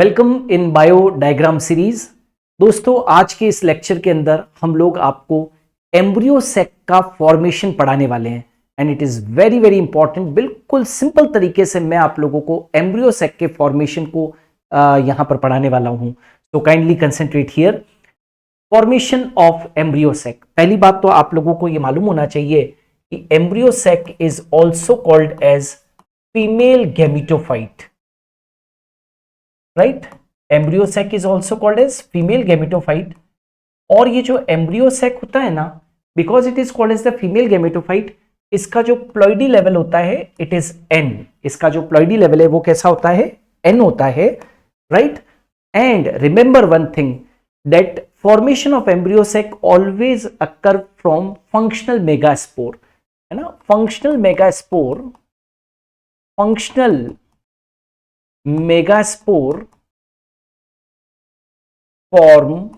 Welcome in bio diagram series. दोस्तों, आज के इस लेक्चर के अंदर हम लोग आपको एम्ब्रियो सेक का फॉर्मेशन पढ़ाने वाले हैं and it is very very important. बिल्कुल सिंपल तरीके से मैं आप लोगों को एम्ब्रियो सेक के फॉर्मेशन को यहां पर पढ़ाने वाला हूं। तो kindly concentrate here. Formation of embryo sac. पहली बात तो आप लोगों को यह मालूम होना चाहिए कि embryo sac is also called as female gametophyte, right. Embryo sac is also called as female gametophyte. और ये जो एम्ब्रियो सैक होता है ना, because it is called as the female gametophyte, इसका जो प्लॉइडी लेवल होता है इट इज एन। इसका जो प्लॉइडी लेवल है वो कैसा होता है? एन होता है, right. And remember one thing, that formation of embryo sac always occur from functional megaspore, है ना। Functional megaspore, functional megaspore form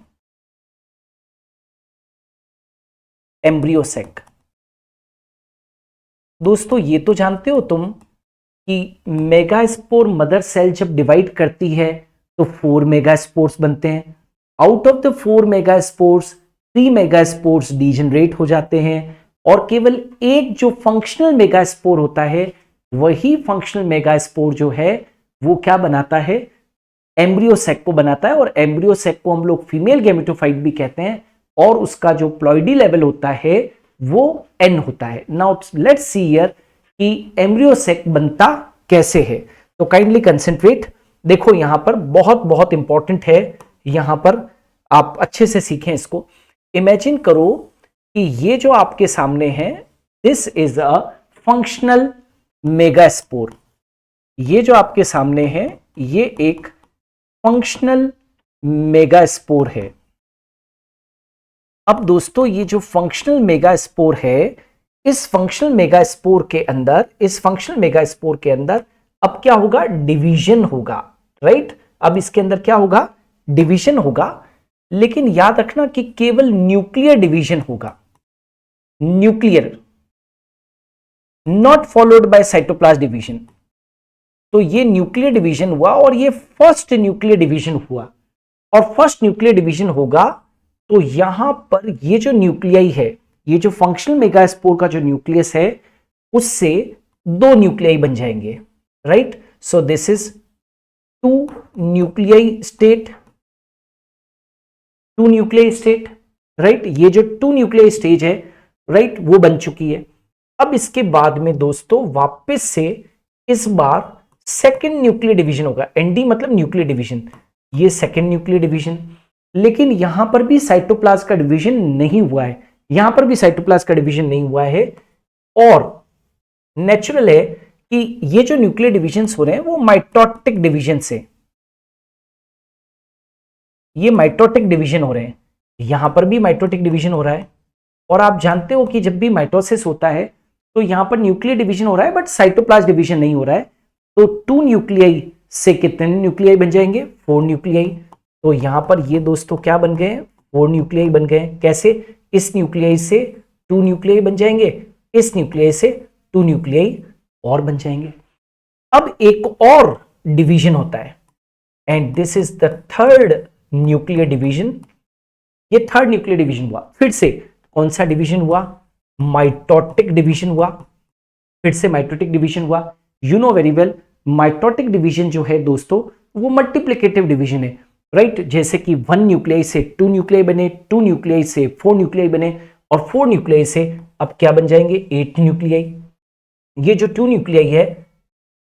embryo sac. दोस्तों, ये तो जानते हो तुम कि मेगास्पोर मदर सेल जब डिवाइड करती है तो 4 मेगास्पोर्स बनते हैं। Out of the 4 megaspores 3 megaspores degenerate हो जाते हैं और केवल एक जो फंक्शनल मेगास्पोर होता है, वही फंक्शनल मेगास्पोर जो है वो क्या बनाता है? एम्ब्रियो सैक को बनाता है। और एम्ब्रियो सैक को हम लोग फीमेल गैमेटोफाइट भी कहते हैं और उसका जो प्लॉइडी लेवल होता है वो एन होता है। नाउ लेट्स सी हियर कि एम्ब्रियो सैक बनता कैसे है। तो काइंडली कंसेंट्रेट। देखो, यहां पर बहुत बहुत इंपॉर्टेंट है, यहां पर आप अच्छे से सीखें इसको। इमेजिन करो कि ये जो आपके सामने है, this is a functional megaspore. ये जो आपके सामने है ये एक फंक्शनल मेगास्पोर है। अब दोस्तों, ये जो फंक्शनल मेगास्पोर है, इस फंक्शनल मेगास्पोर के अंदर, अब क्या होगा? डिवीजन होगा, राइट। अब इसके अंदर क्या होगा? डिवीजन होगा। लेकिन याद रखना कि केवल न्यूक्लियर डिवीजन होगा, nuclear, not followed by cytoplasm division. तो ये न्यूक्लियर डिवीजन हुआ और ये फर्स्ट न्यूक्लियर डिवीजन हुआ। और फर्स्ट न्यूक्लियर डिवीजन होगा तो यहां पर ये जो न्यूक्लियाई है, ये जो फंक्शनल मेगास्पोर का जो न्यूक्लियस है, उससे 2 न्यूक्लियाई बन जाएंगे, right. So this is 2 nuclei state, 2 nuclei state, right. ये जो 2 न्यूक्लियाई स्टेज है, राइट, वो बन चुकी है। अब इसके बाद में दोस्तों वापस से इस बार सेकेंड न्यूक्लियर डिवीजन होगा। एनडी मतलब न्यूक्लियर डिवीजन, ये सेकेंड न्यूक्लियर डिवीजन। लेकिन यहां पर भी साइटोप्लाज्म का डिवीजन नहीं हुआ है, यहां पर भी साइटोप्लाज्म का डिवीजन नहीं हुआ है। और नेचुरल है कि ये जो न्यूक्लियर डिवीजन हो रहे हैं वो माइटोटिक डिवीजन से, ये माइटोटिक डिवीजन हो रहे हैं। यहां पर भी माइटोटिक डिवीजन हो रहा है। और आप जानते हो कि जब भी माइटोसिस होता है तो यहां पर न्यूक्लियर डिवीजन हो रहा है बट साइटोप्लाज्म डिवीजन नहीं हो रहा है। तो 2 न्यूक्लियाई से कितने न्यूक्लियाई बन जाएंगे? 4 न्यूक्लियाई। तो यहां पर ये दोस्तों क्या बन गए? 4 न्यूक्लियाई बन गए। कैसे? इस न्यूक्लियाई से 2 न्यूक्लियाई बन जाएंगे, इस न्यूक्लियाई से 2 न्यूक्लियाई और बन जाएंगे। अब एक और डिवीजन होता है and this is the third nuclear division. ये थर्ड न्यूक्लियर डिवीजन हुआ। फिर से कौन सा डिवीजन हुआ? माइटोटिक डिवीजन हुआ। फिर से माइटोटिक डिवीजन हुआ। You know very well, mitotic division जो है दोस्तों वो मल्टीप्लिकेटिव डिवीजन है, राइट। जैसे कि 1 न्यूक्लियाई से 2 न्यूक्लियाई बने, 2 न्यूक्लियाई से 4 न्यूक्लियाई बने और 4 न्यूक्लियाई से अब क्या बन जाएंगे? 8 न्यूक्लियाई। ये जो 2 न्यूक्लियाई है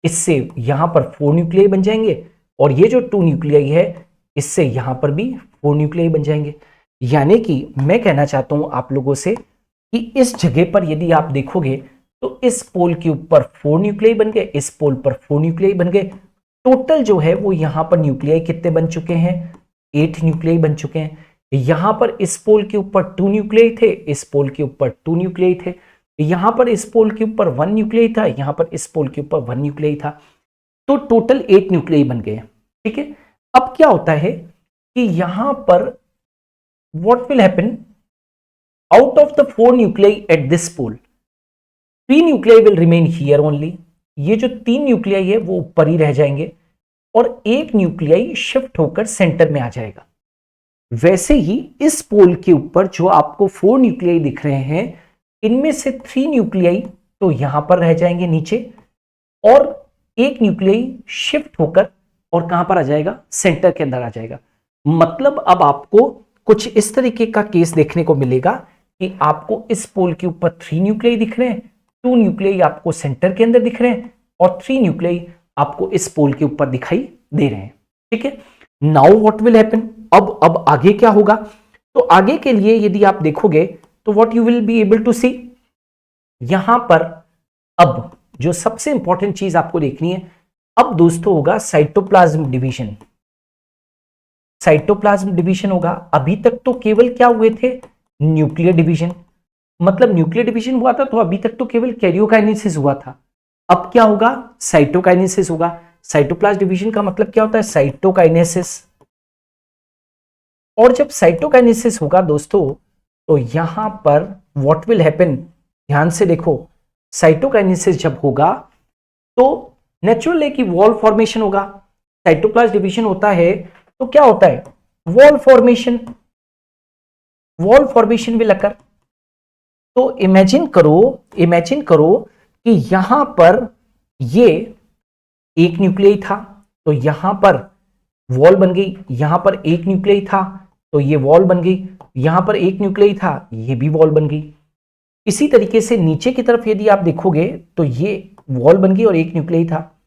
इससे यहां पर 4 न्यूक्लियाई बन जाएंगे और ये जो 2 न्यूक्लियाई है इससे यहां पर भी 4 न्यूक्लियाई बन जाएंगे। यानी कि मैं कहना चाहता हूं आप लोगों से कि इस जगह पर यदि आप देखोगे तो इस पोल के ऊपर 4 न्यूक्लियाई बन गए, इस पोल पर 4 न्यूक्लियाई बन गए। टोटल जो है वो यहां पर न्यूक्लियाई कितने बन चुके हैं? 8 न्यूक्लियाई बन चुके हैं। यहां पर इस पोल के ऊपर 2 न्यूक्लियाई थे, इस पोल के ऊपर 2 न्यूक्लियाई थे। यहां पर इस पोल के ऊपर 1 न्यूक्लियाई था, यहां पर इस पोल के ऊपर 1 न्यूक्लियाई था। तो टोटल 8 न्यूक्लियाई बन गए, ठीक है। अब क्या होता है कि यहां पर what will happen? Out of the 4 nuclei at this pole, 3 nuclei will remain here only. ये जो 3 न्यूक्लियाई है वो ऊपर ही रह जाएंगे और एक न्यूक्लियाई शिफ्ट होकर सेंटर में आ जाएगा। वैसे ही इस पोल के ऊपर जो आपको 4 न्यूक्लियाई दिख रहे हैं, इनमें से 3 न्यूक्लियाई तो यहां पर रह जाएंगे नीचे, और एक न्यूक्लियाई शिफ्ट होकर और कहां पर आ जाएगा, सेंटर के अंदर आ जाएगा। मतलब अब आपको कुछ इस तरीके का केस देखने को मिलेगा कि आपको इस पोल के ऊपर 3 न्यूक्लियाई दिख रहे हैं, 2 न्यूक्लियाई आपको सेंटर के अंदर दिख रहे हैं, और 3 न्यूक्लियाई आपको इस पोल के ऊपर दिखाई दे रहे हैं। ठीक है, नाउ व्हाट विल हैपन, अब आगे क्या होगा? तो आगे के लिए यदि आप देखोगे तो what you will be able to see, यहां पर अब जो सबसे इंपॉर्टेंट चीज आपको देखनी है, अब दोस्तों होगा साइटोप्लाज्म डिवीजन। साइटोप्लाज्म डिवीजन होगा। अभी तक तो केवल क्या हुए थे, न्यूक्लियर डिवीजन। मतलब न्यूक्लियर डिवीजन हुआ था तो अभी तक तो केवल कैरियोकाइनेसिस हुआ था। अब क्या होगा, साइटोकाइनेसिस होगा। साइटोप्लाज्म डिवीजन का मतलब क्या होता है, साइटोकाइनेसिस। और जब साइटोकाइनेसिस होगा दोस्तों, तो यहां पर व्हाट विल हैपन, ध्यान से देखो, साइटोकाइनेसिस जब होगा तो नेचुरल है कि वॉल फॉर्मेशन होगा। साइटोप्लाज्म डिवीजन होता है तो क्या होता है, wall formation, wall formation will occur. तो इमेजिन करो कि यहां पर ये एक न्यूक्लियाई था तो यहां पर वॉल बन गई, यहां पर एक न्यूक्लियाई था तो ये वॉल बन गई, यहां पर एक न्यूक्लियाई था ये भी वॉल बन गई। इसी तरीके से नीचे की तरफ यदि आप देखोगे तो ये वॉल बन गई और एक न्यूक्लियाई था,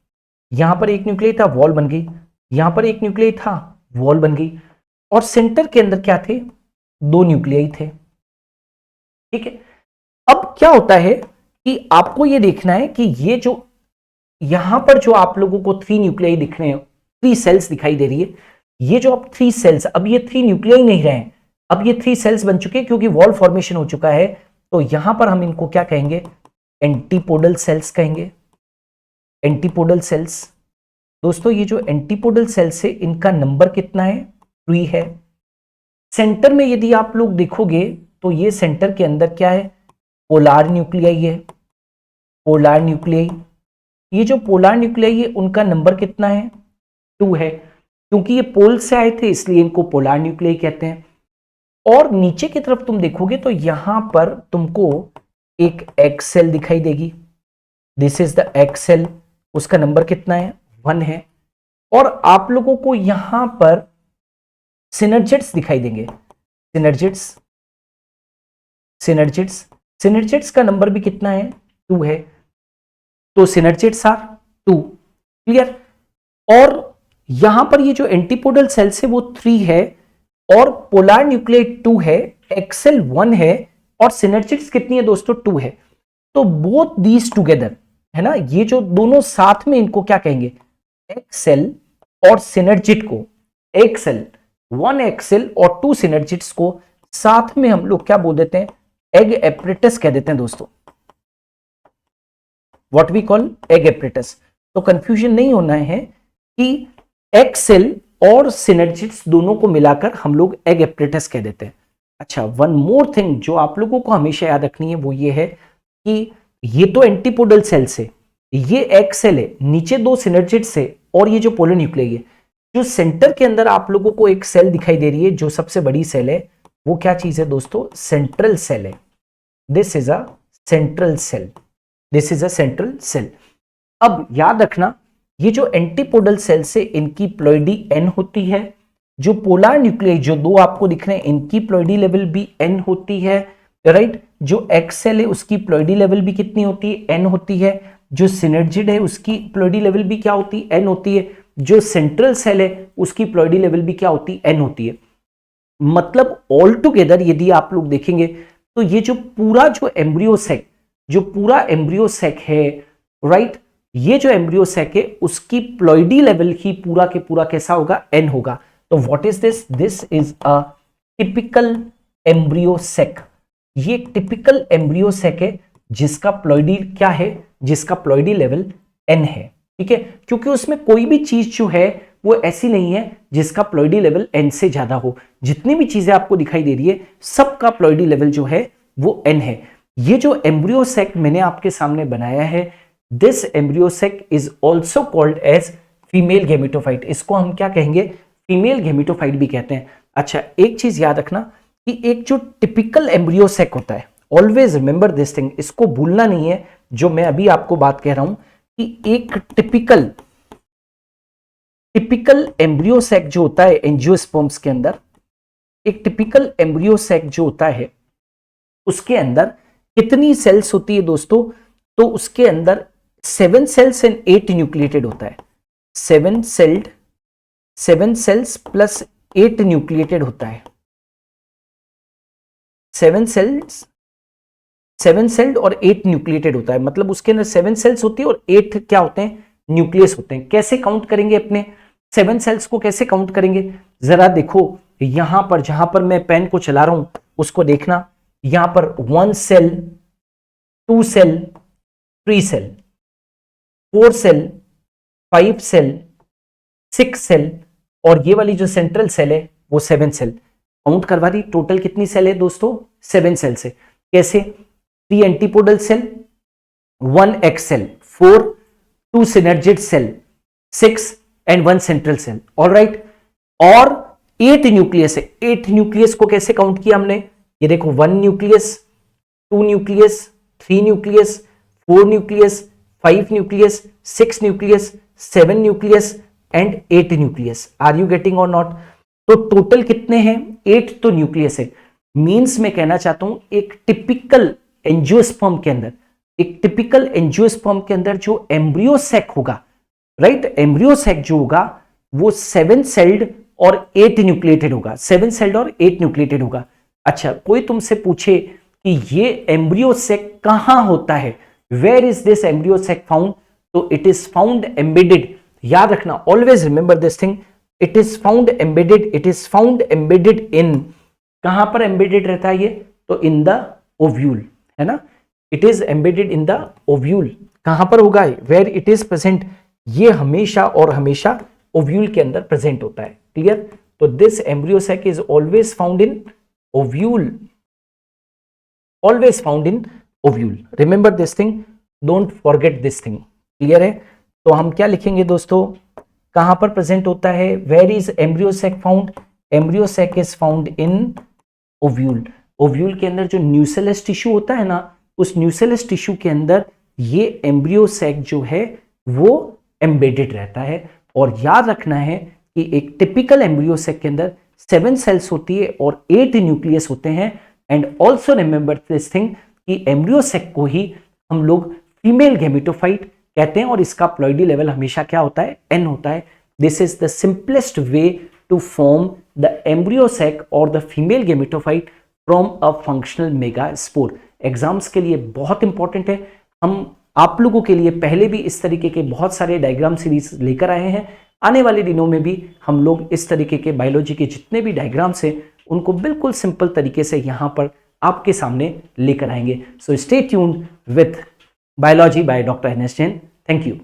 यहां पर एक न्यूक्लियाई था वॉल बन गई, यहां पर एक न्यूक्लियाई था वॉल बन गई, और सेंटर के अंदर क्या थे, 2 न्यूक्लियाई थे। ठीक है, अब क्या होता है कि आपको यह देखना है कि ये जो यहां पर जो आप लोगों को 3 न्यूक्लियाई दिख रहे हैं, 3 सेल्स दिखाई दे रही है, ये जो अब 3 सेल्स, अब ये 3 न्यूक्लियाई नहीं रहे, अब ये 3 सेल्स बन चुके हैं क्योंकि वॉल फॉर्मेशन हो चुका है। तो यहां पर हम इनको क्या कहेंगे, एंटीपोडल सेल्स कहेंगे। एंटीपोडल सेल्स दोस्तों, ये जो एंटीपोडल सेल्स है इनका नंबर कितना है, 3 है। सेंटर में यदि आप लोग देखोगे तो ये सेंटर के अंदर क्या है, पोलार न्यूक्लियाई है, पोलार न्यूक्लियाई। ये जो पोलार न्यूक्लियाई है उनका नंबर कितना है, 2 है। क्योंकि ये पोल से आए थे इसलिए इनको पोलार न्यूक्लियाई कहते हैं। और नीचे की तरफ तुम देखोगे तो यहां पर तुमको एक एग सेल दिखाई देगी, this is the egg cell, उसका नंबर कितना है, 1 है। और आप लोगों को यहां पर सिनर्जिड्स दिखाई देंगे, सिनर्जिड्स, सिनर्जिड्स, सिनर्जिड्स का नंबर भी कितना है, 2 है। तो सिनर्जिड्स आर 2, क्लियर। और यहां पर ये जो एंटीपोडल सेल्स है वो 3 है, और पोलार न्यूक्लियाई 2 है, एक्सेल 1 है, और सिनर्जिड्स कितनी है दोस्तों, 2 है। तो बोथ दीज टुगेदर, है ना, ये जो दोनों साथ में इनको क्या कहेंगे, एक्सेल और सिनर्जिड को, एक्सेल 1 एक्सेल और 2 सिनर्जिड्स को साथ में हम लोग क्या बोल देते हैं, एग एपरेटस कह देते हैं दोस्तों, what we call egg apparatus. तो कंफ्यूजन नहीं होना है कि एक्सेल और सिनर्जिड्स दोनों को मिलाकर हम लोग एग एपरेटस कह देते हैं। अच्छा, वन मोर थिंग जो आप लोगों को हमेशा याद रखनी है वो ये है कि ये तो एंटीपोडल सेल्स है, ये एग सेल है, नीचे 2 सिनर्जिड्स है, और ये जो पोलर न्यूक्लियाई है, जो सेंटर के अंदर आप लोगों को एक सेल दिखाई दे रही है जो सबसे बड़ी सेल है, वो क्या चीज है दोस्तों, सेंट्रल सेल है। This is a central cell, this is a central cell. अब याद रखना, ये जो एंटीपोडल सेल्स है इनकी प्लॉइडी n होती है, जो पोलार न्यूक्लियाई जो 2 आपको दिख रहे हैं इनकी प्लॉइडी लेवल भी n होती है, राइट। जो एक्स सेल है उसकी प्लॉइडी लेवल भी कितनी होती है, n होती है। जो सिनर्जिड है उसकी प्लॉइडी लेवल भी क्या होती है, n होती है। जो सेंट्रल सेल है उसकी प्लॉइडी लेवल भी क्या होती है, n होती है। मतलब ऑल टुगेदर यदि आप लोग देखेंगे तो ये जो पूरा जो एम्ब्रियो सेक, जो पूरा एम्ब्रियो सेक है, राइट, ये जो एम्ब्रियो सेक है उसकी प्लॉइडी लेवल ही पूरा के पूरा कैसा होगा, n होगा। तो what is this, this is a typical embryo sac. ये टिपिकल एम्ब्रियो सेक है जिसका प्लॉइडी क्या है, जिसका प्लॉइडी लेवल n है, ठीक है। क्योंकि उसमें कोई भी चीज जो है वो ऐसी नहीं है जिसका प्लॉइडी लेवल n से ज्यादा हो। जितनी भी चीजें आपको दिखाई दे रही है सबका प्लॉइडी लेवल जो है वो n है। ये जो एम्ब्रियो सेक मैंने आपके सामने बनाया है, this embryo sac is also called as female gametophyte, इसको हम क्या कहेंगे, फीमेल गेमेटोफाइट भी कहते हैं। अच्छा, एक चीज याद रखना कि एक जो टिपिकल एम्ब्रियो सैक होता है, ऑलवेज रिमेंबर दिस थिंग, इसको भूलना नहीं है जो मैं अभी आपको बात कह रहा हूं, कि एक टिपिकल एम्ब्रियो सैक जो होता है एंजियोस्पर्म्स के अंदर, एक टिपिकल एम्ब्रियो सैक जो होता है उसके अंदर कितनी सेल्स होती है दोस्तों, तो उसके अंदर 7 सेल्स एंड 8 न्यूक्लिएटेड होता है। 7 सेल्स प्लस 8 न्यूक्लिएटेड होता है। 7 सेल्ड और 8 न्यूक्लिएटेड होता है, मतलब उसके अंदर 7 सेल्स होती है और 8 क्या होते हैं, न्यूक्लियस होते हैं। कैसे काउंट करेंगे अपने 7 सेल्स को, कैसे काउंट करेंगे, जरा देखो यहां पर, जहां पर मैं पेन को चला रहा हूं उसको देखना, यहां पर 1 cell, 2 cell, 3 cell, 4 cell, 5 cell, 6 cell, और ये वाली जो सेंट्रल सेल है वो 7 सेल। काउंट करवा दी, टोटल कितनी सेल है दोस्तों, 7 सेल से। कैसे, 3 antipodal cell, 1 egg cell, 4 2 synergid cell, 6 and 1 central cell, alright, और 8 न्यूक्लियस है। 8 न्यूक्लियस को कैसे काउंट किया हमने, ये देखो 1 nucleus, 2 nucleus, 3 nucleus, 4 nucleus, 5 nucleus, 6 nucleus, 7 nucleus and 8 nucleus. Are you getting or not? तो टोटल कितने हैं, 8 तो न्यूक्लियस है। मींस मैं कहना चाहता हूं एक टिपिकल एंजियोस्पर्म के अंदर, एक टिपिकल एंजियोस्पर्म के अंदर जो एम्ब्रियो सैक होगा, राइट, एम्ब्रियो सैक जो होगा वो 7 सेल्ड और 8 न्यूक्लिएटेड होगा। 7 सेल्ड और 8 न्यूक्लिएटेड होगा। अच्छा, कोई तुमसे पूछे कि ये एम्ब्रियो सैक कहां होता है, where is this embryo sac found, तो इट इज फाउंड एम्बेडेड, याद रखना, always remember this thing, it is found embedded in, कहां पर एम्बेडेड रहता है ये, तो इन द ओव्यूल, है ना, it is embedded in the ovule. कहां पर होगा, वेयर इट इज प्रेजेंट, ये हमेशा और हमेशा ओव्यूल के अंदर प्रेजेंट होता है। क्लियर? तो this embryo sac is always found in ovule, always found in ovule. Remember this thing, don't forget this thing. Clear है? तो हम क्या लिखेंगे दोस्तों, कहां पर प्रेजेंट होता है, where is embryo sac found, embryo sac is found in ovule. Ovule के अंदर जो न्यूसेलस टिश्यू होता है ना, उस न्यूसेलस टिश्यू के अंदर ये एम्ब्रियो सैक जो है वो एम्बेडेड रहता है। और याद रखना है कि एक टिपिकल एम्ब्रियो सैक के अंदर 7 सेल्स होती है और 8 न्यूक्लियस होते हैं। And also remember this thing कि एम्ब्रियो सैक को ही हम लोग फीमेल गेमेटोफाइट कहते हैं और इसका प्लॉइडी लेवल हमेशा क्या होता है, n होता है। This is the simplest way to form the embryo sac और the female gametophyte from a functional megaspore. Exams के लिए बहुत इंपॉर्टेंट है। हम आप लोगों के लिए पहले भी इस तरीके के बहुत सारे डायग्राम सीरीज लेकर आए हैं। आने वाले दिनों में भी हम लोग इस तरीके के बायोलॉजी के जितने भी डायग्राम्स हैं उनको बिल्कुल सिंपल तरीके से यहाँ पर आपके सामने लेकर आएंगे। So stay tuned with biology by doctor N S Jain. Thank you.